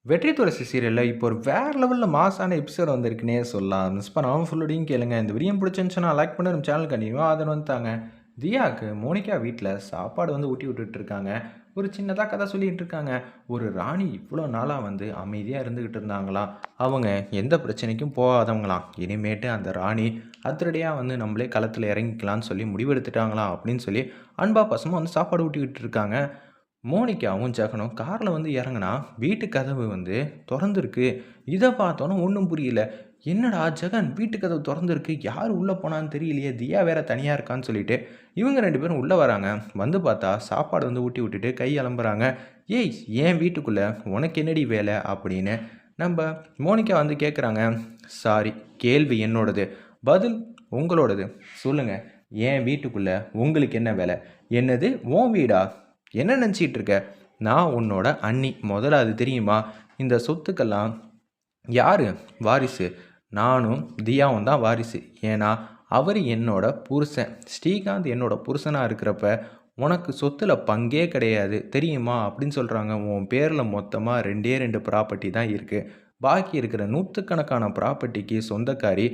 வெற்றி துளசி சீரியல்ல இப்போ ஒரு வேற லெவல்ல மாஸான எபிசோட் வந்திருக்குன்னே சொல்லலாம். மிஸ் பண்ணாம ஃபுல்லோடையும் கேளுங்க. இந்த வீடியோ பிடிச்சிருந்துச்சுன்னா லைக் பண்ணி நம்ம சேனல் கண்டினியூவா ஆதரவு வந்து தாங்க. தியாக்கு மோனிகா வீட்ல சாப்பாடு வந்து ஊட்டி விட்டுட்டு இருக்காங்க. ஒரு சின்னதா கதை சொல்லிட்டு இருக்காங்க. ஒரு ராணி இவ்வளோ நாளா வந்து அமைதியா இருந்துகிட்டு இருந்தாங்களாம். அவங்க எந்த பிரச்சனைக்கும் போகாதவங்களாம். இனிமேட்டு அந்த ராணி அதிரடியா வந்து நம்மளே களத்துல இறங்கிக்கலாம்னு சொல்லி முடிவெடுத்துட்டாங்களாம் அப்படின்னு சொல்லி அன்பா பாசமா வந்து சாப்பாடு ஊட்டிக்கிட்டு இருக்காங்க. மோனிகாவும் ஜெகனும் கார்ல வந்து இறங்குனா, வீட்டு கதவு வந்து தொறந்திருக்கு. இத பார்த்தோனே ஒண்ணும் புரியல. என்னடா ஜெகன் வீட்டு கதவு தொறந்திருக்கு. யார் உள்ள போனான்னு தெரியலையே. தியா வேற தனியா இருக்கான்னு சொல்லிட்டு, இவங்க 2 பேரும் உள்ள வராங்க. வந்து பார்த்தா சாப்பாடு வந்து ஊட்டி விட்டுட்டு கை அலம்புறாங்க. "ஏய்! என் வீட்டுக்குள்ள உனக்கு என்னடி வேல?" அப்படின்னு நம்ப மோனிகா வந்து கேட்குறாங்க. "சாரி, கேள்வி என்னோடது. பதில் உங்களோடது. சொல்லுங்க. என் வீட்டுக்குள்ள உங்களுக்கு என்ன வேல?" "என்னது? உன் வீடா? என்ன நினச்சிட்டு இருக்க? நான் உன்னோட அண்ணி. முதல்ல அது தெரியுமா? இந்த சொத்துக்கெல்லாம் யாரு வாரிசு? நானும் தியாவும் தான் வாரிசு. ஏன்னா, அவரு என்னோட புருஷன். ஸ்ரீகாந்த் என்னோட புருஷனா இருக்கிறப்ப, உனக்கு சொத்துல பங்கே கிடையாது. தெரியுமா? அப்படின்னு சொல்றாங்க. உன் பேர்ல மொத்தமா 2டே 2 ப்ராப்பர்ட்டி தான் இருக்கு. பாக்கி இருக்கிற நூத்துக்கணக்கான ப்ராப்பர்ட்டிக்கு சொந்தக்காரி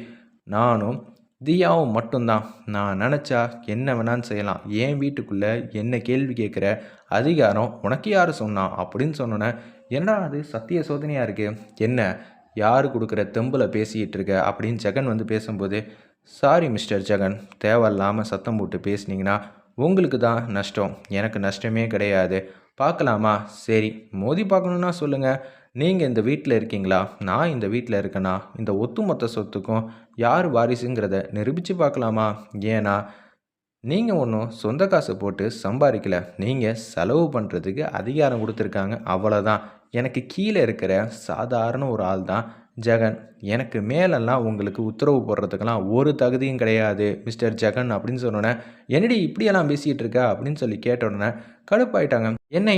நானும் தியாவும் மட்டும் தான். நான் நெனச்சா என்ன வேணாலும் செய்யலாம். என் வீட்டுக்குள்ள என்ன கேள்வி கேட்குற அதிகாரம் உனக்கு யாரு சொன்னா? அப்படின்னு சொன்னோனே, என்னடா அது சத்திய சோதனையா இருக்கு. என்ன யாரு குடுக்குற தெம்புல பேசிக்கிட்டு இருக்க? அப்படின்னு ஜெகன் வந்து பேசும்போது, சாரி மிஸ்டர் ஜெகன். தேவையில்லாம சத்தம் போட்டு பேசுனீங்கன்னா, உங்களுக்கு தான் நஷ்டம். எனக்கு நஷ்டமே கிடையாது. பார்க்கலாமா? சரி, மோதி பார்க்கணும்னா சொல்லுங்க. நீங்க இந்த வீட்ல இருக்கீங்களா? நான் இந்த வீட்ல இருக்கேனா? இந்த ஒட்டுமொத்த சொத்துக்கும் யார் வாரிசுங்கிறத நிரூபிச்சு பார்க்கலாமா? ஏன்னா, நீங்க ஒன்றும் சொந்த காசு போட்டு சம்பாதிக்கல. நீங்க செலவு பண்ணுறதுக்கு அதிகாரம் கொடுத்துருக்காங்க. அவ்வளோதான். எனக்கு கீழே இருக்கிற சாதாரண ஒரு ஆள் தான் ஜெகன். எனக்கு மேலெல்லாம் உங்களுக்கு உத்தரவு போடுறதுக்கெல்லாம் ஒரு தகுதியும் கிடையாது மிஸ்டர் ஜெகன் அப்படின்னு சொன்னோன்னே, என்னடி இப்படியெல்லாம் பேசிகிட்டு இருக்க அப்படின்னு சொல்லி கேட்ட உடனே கடுப்பாயிட்டாங்க.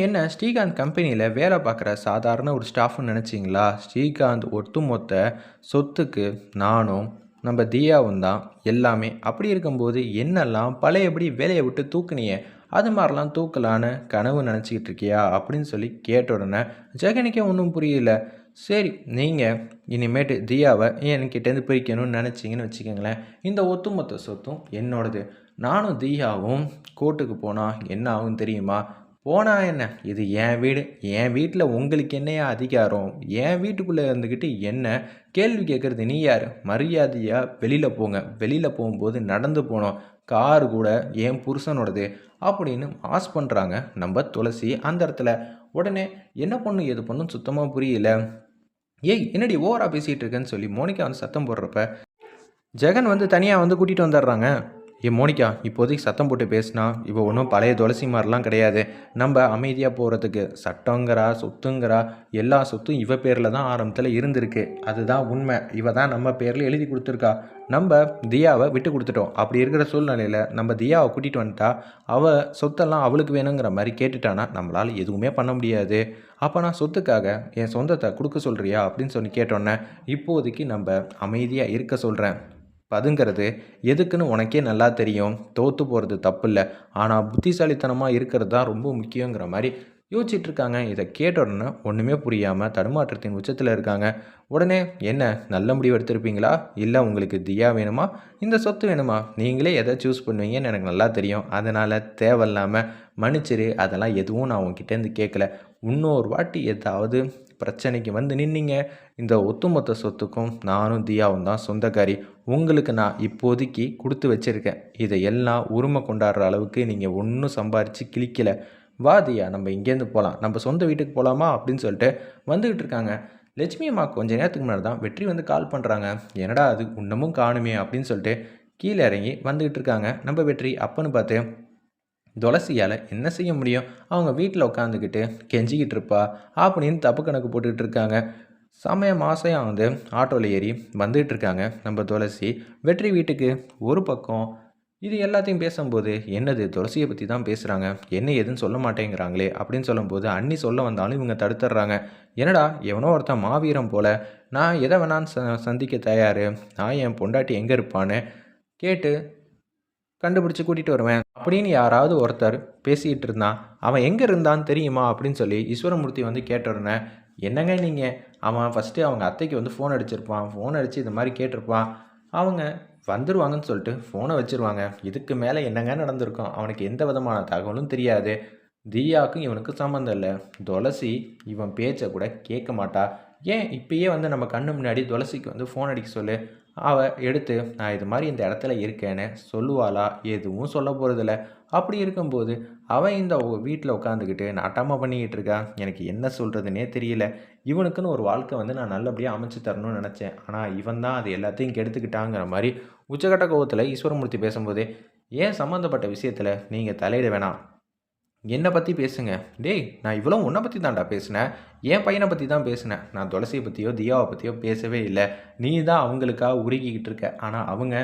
என்ன ஸ்ரீகாந்த் கம்பெனியில் வேலை பார்க்குற சாதாரண ஒரு ஸ்டாஃப்னு நினச்சிங்களா? ஸ்ரீகாந்த் ஒட்டுமொத்த சொத்துக்கு நானும் நம்ம தியாவும் தான் எல்லாமே. அப்படி இருக்கும்போது என்னெல்லாம் பழையபடி வேலையை விட்டு தூக்குனியே, அது மாதிரிலாம் தூக்கலான்னு கனவு நினச்சிக்கிட்டு இருக்கியா? அப்படின்னு சொல்லி கேட்ட உடனே ஜெகனுக்கே ஒன்றும் புரியல. சரி, நீங்கள் இனிமேட்டு தியாவை என்கிட்டேருந்து பிரிக்கணும்னு நினச்சிங்கன்னு வச்சுக்கோங்களேன், இந்த ஒட்டுமொத்த சொத்தும் என்னோடது. நானும் தியாவும் கோர்ட்டுக்கு போனால் என்ன ஆகும் தெரியுமா? போனா என்ன? இது என் வீடு. என் வீட்டில் உங்களுக்கு என்னையா அதிகாரம்? என் வீட்டுக்குள்ளே இருந்துக்கிட்டு என்ன கேள்வி கேட்குறது நீ யார்? மரியாதையாக வெளியில் போங்க. வெளியில் போகும்போது நடந்து போகணும். கார் கூட என் புருஷனோடது அப்படின்னு மாஸ் பண்ணுறாங்க நம்ம துளசி அந்த இடத்துல. உடனே என்ன பண்ணும் எது பண்ணும் சுத்தமாக புரியல. ஏய் என்னடி ஓவரா பேசிகிட்டு இருக்கேன்னு சொல்லி மோனிகா வந்து சத்தம் போடுறப்ப ஜெகன் வந்து தனியாக வந்து கூட்டிகிட்டு வந்துடுறாங்க. மோனிகா இப்போதைக்கு சத்தம் போட்டு பேசினா இவ ஒன்றும் பழைய துளசி மாதிரிலாம் கிடையாது. நம்ம அமைதியாக போகிறதுக்கு சட்டங்கிறா சொத்துங்கிறா எல்லா சொத்தும் இவ பேரில் தான் ஆரம்பத்தில் இருந்திருக்கு. அதுதான் உண்மை. இவ தான் நம்ம பேரில் எழுதி கொடுத்துருக்கா. நம்ம தியாவை விட்டு கொடுத்துட்டோம். அப்படி இருக்கிற சூழ்நிலையில் நம்ம தியாவை கூட்டிகிட்டு வந்துட்டா அவள் சொத்தெல்லாம் அவளுக்கு வேணுங்கிற மாதிரி கேட்டுட்டானா நம்மளால் எதுவுமே பண்ண முடியாது. அப்போ நான் சொத்துக்காக என் சொந்தத்தை கொடுக்க சொல்கிறியா அப்படின்னு சொல்லி கேட்டோன்னே, இப்போதைக்கு நம்ம அமைதியாக இருக்க சொல்கிறேன். பதுங்கிறது எதுக்குன்னு உனக்கே நல்லா தெரியும். தோற்று போகிறது தப்பில்ல. ஆனால் புத்திசாலித்தனமாக இருக்கிறது தான் ரொம்ப முக்கியங்கிற மாதிரி யோசிச்சுட்ருக்காங்க. இதை கேட்ட உடனே ஒன்றுமே புரியாமல் தடுமாற்றத்தின் உச்சத்தில் இருக்காங்க. உடனே என்ன நல்ல முடிவு எடுத்திருப்பீங்களா? இல்லை உங்களுக்கு தியா வேணுமா? இந்த சொத்து வேணுமா? நீங்களே எதை சூஸ் பண்ணுவீங்கன்னு எனக்கு நல்லா தெரியும். அதனால் தேவையில்லாமல் மன்னிச்சிரு. அதெல்லாம் எதுவும் நான் உங்ககிட்டேருந்து கேட்கல. இன்னொரு வாட்டி ஏதாவது பிரச்சனைக்கு வந்து நின்னீங்க, இந்த ஒட்டுமொத்த சொத்துக்கும் நானும் தியாவும் தான் சொந்தக்காரி. உங்களுக்கு நான் இப்போதைக்கு கொடுத்து வச்சிருக்கேன். இதை எல்லாம் உரிமை கொண்டாடுற அளவுக்கு நீங்கள் ஒன்றும் சம்பாரித்து கிழிக்கல. வா தியா, நம்ம இங்கேருந்து போகலாம். நம்ம சொந்த வீட்டுக்கு போகலாமா அப்படின்னு சொல்லிட்டு வந்துக்கிட்டு இருக்காங்க. லட்சுமி அம்மா கொஞ்ச நேரத்துக்கு முன்னாடி தான் வெற்றி வந்து கால் பண்ணுறாங்க. என்னடா அது இன்னமும் காணுமே அப்படின்னு சொல்லிட்டு கீழே இறங்கி வந்துக்கிட்டு இருக்காங்க. நம்ம வெற்றி அப்பன்னு பார்த்து துளசியால் என்ன செய்ய முடியும்? அவங்க வீட்டில் உட்காந்துக்கிட்டு கெஞ்சிக்கிட்டு இருப்பா அப்படின்னு தப்பு கணக்கு போட்டுக்கிட்டு இருக்காங்க. செமைய மாசையாக வந்து ஆட்டோவில் ஏறி வந்துகிட்டு இருக்காங்க நம்ம துளசி வெற்றி வீட்டுக்கு. ஒரு பக்கம் இது எல்லாத்தையும் பேசும்போது என்னது துளசியை பற்றி தான் பேசுகிறாங்க, என்ன ஏதுன்னு சொல்ல மாட்டேங்கிறாங்களே அப்படின்னு சொல்லும்போது அண்ணி சொல்ல வந்தாலும் இவங்க தடுத்துட்றாங்க. என்னடா எவனோ ஒருத்தன் மாவீரம் போல் நான் எதை வேணான்னு சந்திக்க தயார், நான் என் பொண்டாட்டி எங்கே இருப்பான்னு கேட்டு கண்டுபிடிச்சு கூட்டிட்டு வருவேன் அப்படின்னு யாராவது ஒருத்தர் பேசிக்கிட்டு இருந்தான். அவன் எங்கே இருந்தான்னு தெரியுமா அப்படின்னு சொல்லி ஈஸ்வரமூர்த்தி வந்து கேட்ட உடனே, என்னங்க நீங்கள், அவன் ஃபஸ்ட்டு அவங்க அத்தைக்கு வந்து ஃபோன் அடிச்சிருப்பான். ஃபோன் அடித்து இது மாதிரி கேட்டிருப்பான். அவங்க வந்துருவாங்கன்னு சொல்லிட்டு ஃபோனை வச்சுருவாங்க. இதுக்கு மேலே என்னங்க நடந்திருக்கும்? அவனுக்கு எந்த விதமான தகவலும் தெரியாது. தியாவுக்கும் இவனுக்கும் சம்மந்தம் இல்லை. துளசி இவன் பேச்சை கூட கேட்க மாட்டா. ஏன் இப்பயே வந்து நம்ம கண்ணு முன்னாடி துளசிக்கு வந்து ஃபோன் அடிக்க சொல்லு. அவள் எடுத்து நான் இது மாதிரி இந்த இடத்துல இருக்கேன்னு சொல்லுவாளா? எதுவும் சொல்ல போகிறதில்ல. அப்படி இருக்கும்போது அவன் இந்த வீட்டில் உட்காந்துக்கிட்டு நாட்டாமா பண்ணிக்கிட்டு இருக்கா. எனக்கு என்ன சொல்கிறதுனே தெரியல. இவனுக்குன்னு ஒரு வாழ்க்கை வந்து நான் நல்லபடியாக அமைச்சு தரணும்னு நினச்சேன். ஆனால் இவன் தான் அது எல்லாத்தையும் கெடுத்துக்கிட்டாங்கிற மாதிரி உச்சகட்ட கோவத்தில் ஈஸ்வரமூர்த்தி பேசும்போது, ஏன் சம்மந்தப்பட்ட விஷயத்தில் நீங்கள் தலையிட வேணாம், என்னை பற்றி பேசுங்க. டேய், நான் இவ்வளோ உன்னை பற்றி தான்டா பேசினேன். என் பையனை பற்றி தான் பேசினேன். நான் துளசியை பற்றியோ தியாவை பற்றியோ பேசவே இல்லை. நீ தான் அவங்களுக்காக உருகிக்கிட்டு இருக்க. ஆனால் அவங்க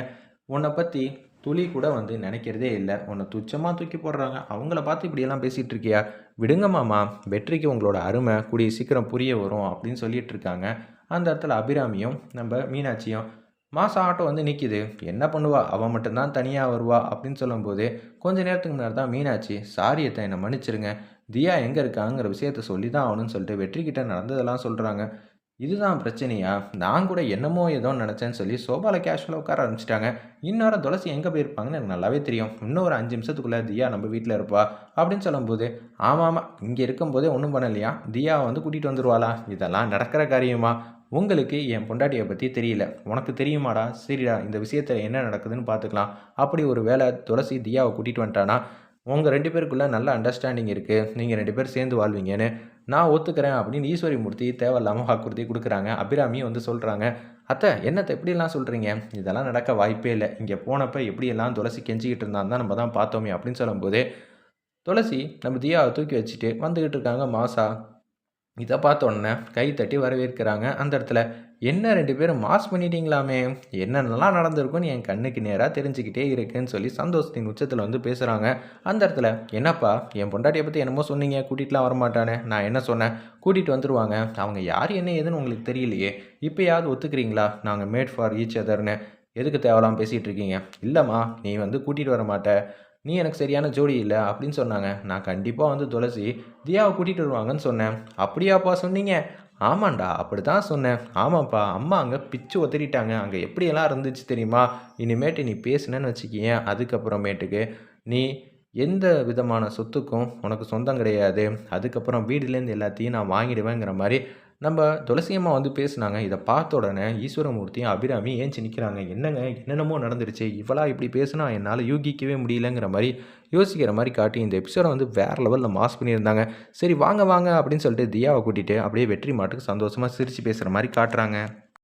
உன்னை பற்றி துளி கூட வந்து நினைக்கிறதே இல்லை. உன்னை துச்சமாக தூக்கி போடுறாங்க. அவங்கள பார்த்து இப்படியெல்லாம் பேசிகிட்டு இருக்கியா? விடுங்க மாமா, வெற்றிக்கு உங்களோட அருமை கூடிய சீக்கிரம் புரிய வரும் அப்படின்னு சொல்லிட்டு இருக்காங்க. அந்த இடத்துல அபிராமியும் நம்ம மீனாட்சியும், மாதம் ஆட்டோ வந்து நிற்கிது, என்ன பண்ணுவா, அவள் மட்டும்தான் தனியாக வருவா அப்படின்னு சொல்லும்போது, கொஞ்ச நேரத்துக்கு முன்னாடி தான் மீனாட்சி, சாரி அத்தை, என்னை மன்னிச்சிருங்க, தியா எங்கே இருக்காங்கிற விஷயத்த சொல்லி தான் ஆகணும்னு சொல்லிட்டு வெற்றிக்கிட்ட நடந்ததெல்லாம் சொல்கிறாங்க. இதுதான் பிரச்சனையா? நான் கூட என்னமோ ஏதோ நினச்சேன்னு சொல்லி சோபாவில் கேஷுவலாக உட்கார ஆரம்பிச்சிட்டாங்க. இன்னொரு துளசி எங்கே போயிருப்பாங்கன்னு எனக்கு நல்லாவே தெரியும். இன்னும் ஒரு 5 நிமிஷத்துக்குள்ளே தியா நம்ம வீட்டில் இருப்பா அப்படின்னு சொல்லும்போது, ஆமாம் ஆமாம், இங்கே இருக்கும்போதே ஒன்றும் பண்ணலையா, தியாவை வந்து கூட்டிகிட்டு வந்துடுவாளா? இதெல்லாம் நடக்கிற காரியமா? உங்களுக்கு என் பொண்டாட்டியை பற்றி தெரியல, உனக்கு தெரியுமாடா? சரிடா, இந்த விஷயத்தில் என்ன நடக்குதுன்னு பார்த்துக்கலாம். அப்படி ஒரு வேளை துளசி தியாவை கூட்டிகிட்டு வந்துட்டானா, உங்கள் 2 பேருக்குள்ளே நல்ல அண்டர்ஸ்டாண்டிங் இருக்குது, நீங்கள் 2 பேர் சேர்ந்து வாழ்வீங்கன்னு நான் ஒத்துக்கிறேன் அப்படின்னு ஈஸ்வரிமூர்த்தி தேவையில்லாமல் வாக்குறுதி கொடுக்குறாங்க. அபிராமியும் வந்து சொல்கிறாங்க, அத்தை என்னத்தை எப்படியெல்லாம் சொல்கிறீங்க, இதெல்லாம் நடக்க வாய்ப்பே இல்லை. இங்கே போனப்போ எப்படியெல்லாம் துளசி கெஞ்சிக்கிட்டு இருந்தான் தான் நம்ம தான் பார்த்தோமே அப்படின்னு சொல்லும்போது, துளசி நம்ம தியாவை தூக்கி வச்சுட்டு வந்துக்கிட்டு இருக்காங்க மாசா. இதை பார்த்த உடனே கை தட்டி வரவேற்கிறாங்க. அந்த இடத்துல, என்ன 2 பேரும் மாஸ் பண்ணிட்டீங்களாமே, என்னென்னலாம் நடந்திருக்குன்னு என் கண்ணுக்கு நேராக தெரிஞ்சுக்கிட்டே இருக்குன்னு சொல்லி சந்தோஷத்தின் உச்சத்தில் வந்து பேசுகிறாங்க. அந்த இடத்துல, என்னப்பா என் பொண்டாட்டியை பற்றி என்னமோ சொன்னீங்க, கூட்டிகிட்டுலாம் வரமாட்டானே, நான் என்ன சொன்னேன், கூட்டிகிட்டு வந்துடுவாங்க, அவங்க யார் என்ன ஏதுன்னு உங்களுக்கு தெரியலையே, இப்போயாவது ஒத்துக்கிறீங்களா, நாங்கள் மேட் ஃபார் ஈச் அதர்னு, எதுக்கு தேவலாம் பேசிகிட்டு இருக்கீங்க? இல்லைம்மா, நீ வந்து கூட்டிகிட்டு வர மாட்ட, நீ எனக்கு சரியான ஜோடி இல்லை அப்படின்னு சொன்னாங்க. நான் கண்டிப்பாக வந்து துளசி தியாவை கூட்டிகிட்டு வருவாங்கன்னு சொன்னேன். அப்படியாப்பா சொன்னீங்க? ஆமாண்டா, அப்படி தான் சொன்னேன். ஆமாப்பா, அம்மா அங்கே பிச்சு ஒத்திரிட்டாங்க, அங்கே எப்படியெல்லாம் இருந்துச்சு தெரியுமா? இனிமேட்டு நீ பேசுனேன்னு வச்சுக்கியேன், அதுக்கப்புறமேட்டுக்கு நீ எந்த விதமான சொத்துக்கும் உனக்கு சொந்தம் கிடையாது. அதுக்கப்புறம் வீடுலேருந்து எல்லாத்தையும் நான் வாங்கிடுவேங்கிற மாதிரி நம்ம துளசியம்மா வந்து பேசுனாங்க. இதை பார்த்த உடனே ஈஸ்வரமூர்த்தியும் அபிராமி ஏஞ்சி நிற்கிறாங்க. என்னங்க, என்னென்னமோ நடந்துருச்சு, இவளா இப்படி பேசுனா என்னால் யூகிக்கவே முடியலங்கிற மாதிரி யோசிக்கிற மாதிரி காட்டி இந்த எபிசோடை வந்து வேறு லெவலில் மாஸ் பண்ணியிருந்தாங்க. சரி வாங்க வாங்க அப்படின்னு சொல்லிட்டு தியாவை கூட்டிகிட்டு அப்படியே வெற்றி மாட்டுக்கு சந்தோஷமாக சிரித்து பேசுகிற மாதிரி காட்டுறாங்க.